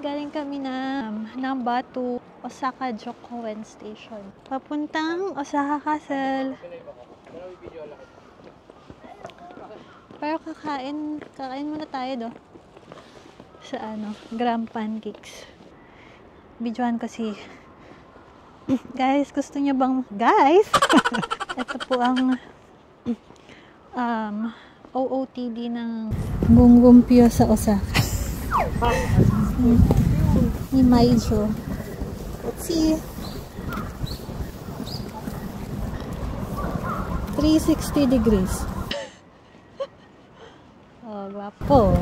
galing kami na Namba to Osaka Jokoen Station. Papuntang Osaka Castle. Pero kakain muna tayo sa Gram Pancakes. Videoan kasi. Guys, gusto niyo bang ito po ang OOTD ng Gonggongpyo sa Osaka. Ni Maijo. Let's see. 360 degrees. Oh, guwapo.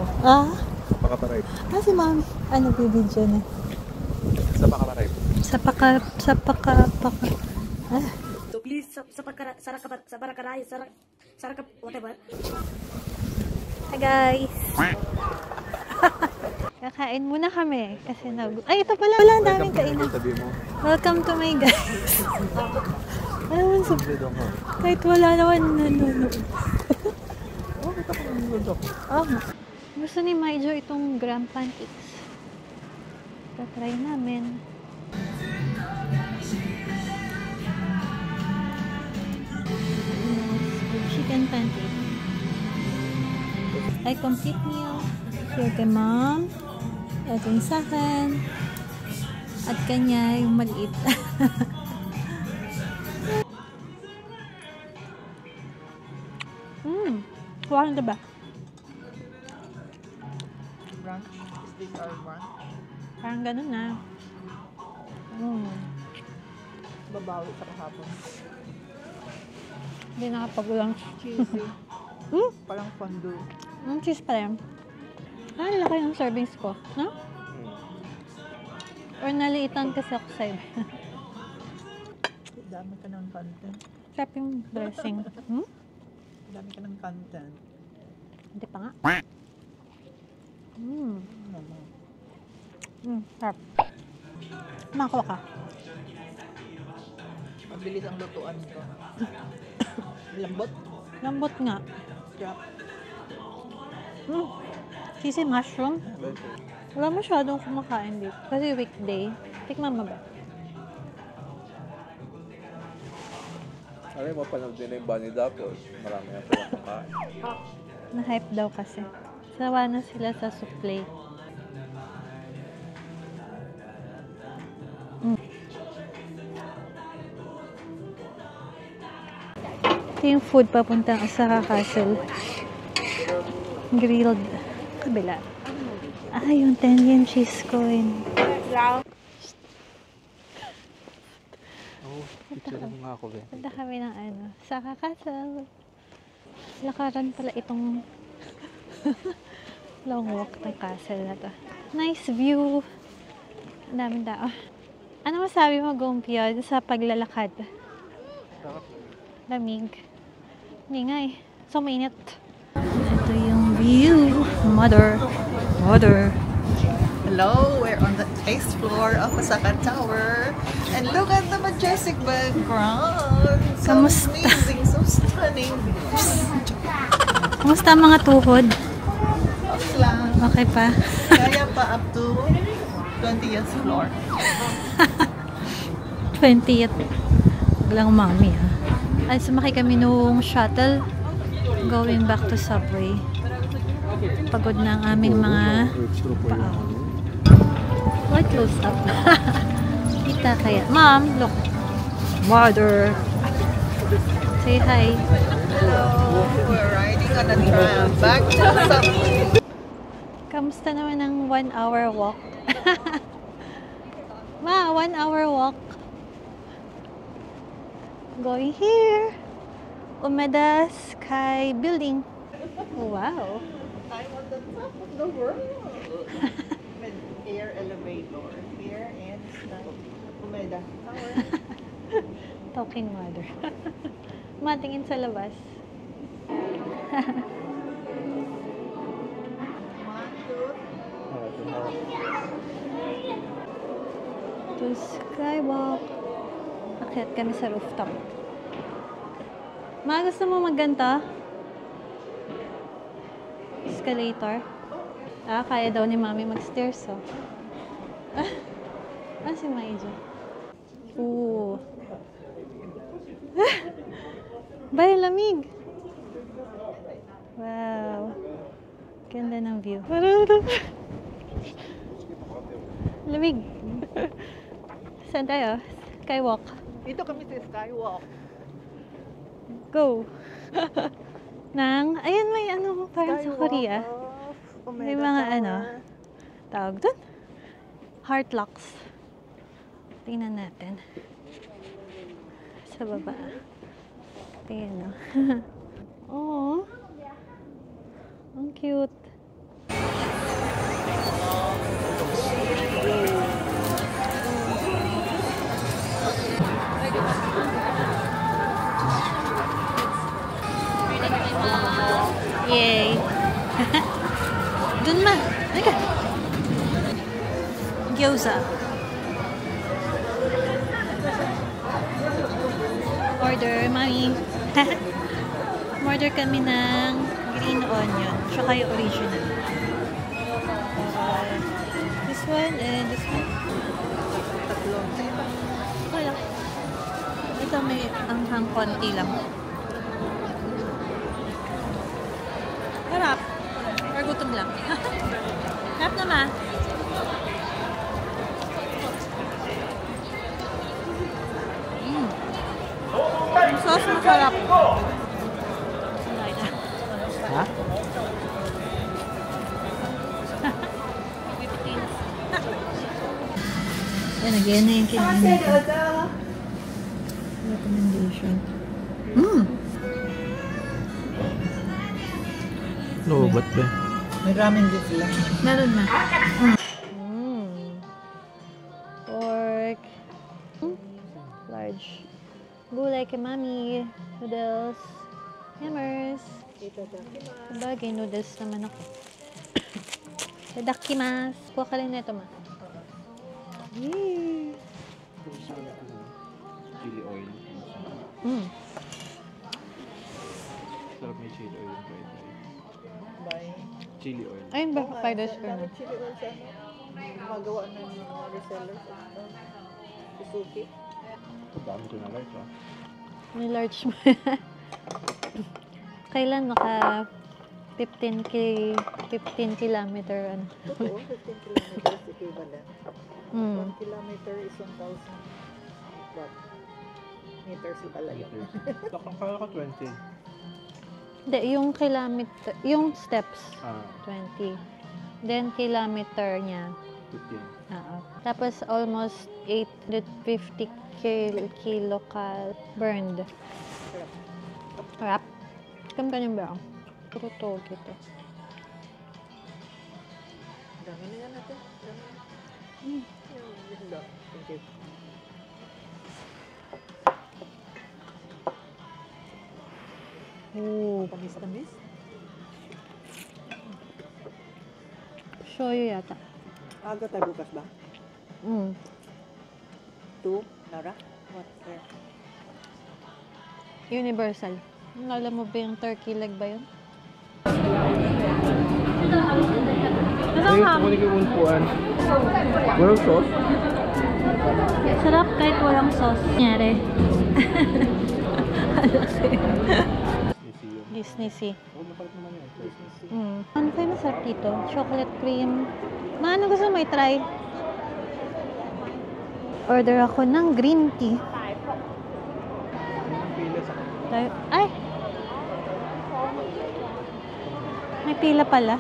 Pakaparay. Si Mami. Nagbibidyo na. Sa pakaparay. Sa paka. So please, whatever. Hi guys. Kakain muna kami kasi ito pala ang daming kainan. Welcome to my guys. Kahit wala naman nanonood. Gusto ni Maijo itong Gram Pancakes. Tatry namin. Chicken pancake. Ay, complete meal. Here kay Mom. Ito yung sa akin. At kanya yung maliit. Kuhaan diba? Brunch? Is this our brunch? Parang ganun na. Babawi sa kahapon. Hindi nakapag-lunch. Cheesy. Parang fondue. Cheese pa rin. Laki ng servings ko. No? Or naliitan kasi ako sa'yo. Dami ka ng content. Sarap yung dressing. Dami ka ng content. Hindi pa nga. Sarap. Makakuha ka. Mabilis ang lutuan ko. Lambot. Lambot nga. Sarap. Cheesy mushroom. Wala masyadong kumakain dito. Kasi weekday. Tikman mo ba? Alam mo, panood din na yung Bunny Dapples. Marami na silang kumakain. Na-hype daw kasi. Sawa na sila sa supply. Ito yung food papuntang Osaka Castle. Grilled. Kabila. Yung 10 yen cheese coin. Picture mo nga ako, Ben. Punta kami ng Osaka Castle. Lakaran pala itong long walk ng castle na to. Nice view. Ang daming tao. Ano masabi mo, Gonggongpyo, sa paglalakad? Lamig. Hindi nga eh. So mainit. Ito yung view. Mother. Hello, we're on the 8th floor of Osaka Tower. And look at the majestic background. So Kamusta? amazing, so stunning. Kumusta ang mga tuhod? Okay lang. Okay pa? Kaya pa up to 20th floor. 20th. Walang mami Ay, sumakay kami nung shuttle going back to subway. Pagod na ang aming mga paa. What close up? Kita kaya. Mom, look. Mother. Say hi. Hello, we're riding on a tram back to subway. Kamusta naman ang 1 hour walk? Ma, 1 hour walk. Going here. Umeda Sky Building. Wow. I'm on the top of the world. With air elevator here and Umeda Tower. Talking mother. Matingin sa labas. To skywalk. Akyat kami sa rooftop. Ma, gusto mo magganto? Escalator. Kaya daw ni Mami mag-stairs, Ah, si Maiju. Ooh. Bay, lamig. Wow. Ganda ng view. Lamig. Saan tayo? Skywalk. Dito kami sa Skywalk. Go. Ayan may ano, parang sa Korea. May mga ano, tawag doon? Heart locks. Tingnan natin. Sa baba. Tingnan, no? Oh. Ang cute. Yay! Dun ma! Halika! Gyoza. Order, mami. Order kami ng green onion. Tsaka yung original. This one and this one. Wala. Ito may anghang konti lang. Harap. Or gutom lang. Harap naman. Ang sauce masarap. Ha? Yan, again na yung kinain ko. Recommendation. No, ba't ba? May ramen dito lang. Meron na. Pork. Large. Gulay kay mami. Noodles. Hammers. Bagay, noodles naman ako. Tadakimasu. Kuha ka rin na ito, ma. Yay! Chili oil. Sarap may chili oil yung fried rice. Bye. Chili oil. Ayun ba, fried rice ko na. Dapat chili oil sa ano? Magawa ng mga resellers. Suzuki. Dami ko na like, ha? May large mo. Kailan maka 15 kilometer ano? Totoo, 15 kilometers equivalent. 1 kilometer is 1,000 what? Meters pala yun. Kala ko 20. Hindi, yung kilometer, yung steps, Ah, 20. Then, kilometer niya. 15. Oo. Tapos, almost 850 kilocal burned. Harap. Kam ka niyang ba? Puro to, gitu. Dami na yan natin. Dami. Thank you. Oh, Tamis-tamis. shoyu yata. Aga tayo bukas ba? 2, Nara? What? Where? Universal. Alam mo ba yung turkey leg ba yun? Ayun, kukunin ko yung unpuan. Walang sauce? Sarap kahit walang sauce. Nangyari. Disney Sea. Oh, makalit naman yun. Ano kayo masarap dito? Chocolate cream. Ano gusto mo i-try? Order ako ng green tea. Pila sa Ay! May pila pala.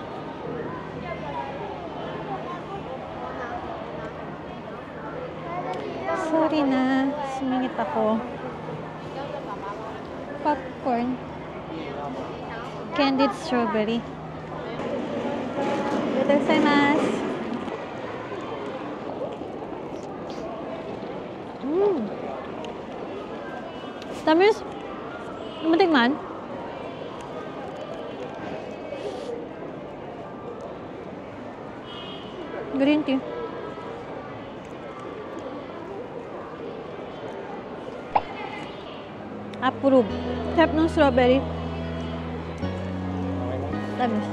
Sorry na. Sumingit ako. Popcorn. Candied strawberry. Itadaimasu. Tamis. Matikman? Green tea. Approve. Sarap ng strawberry. Tamis.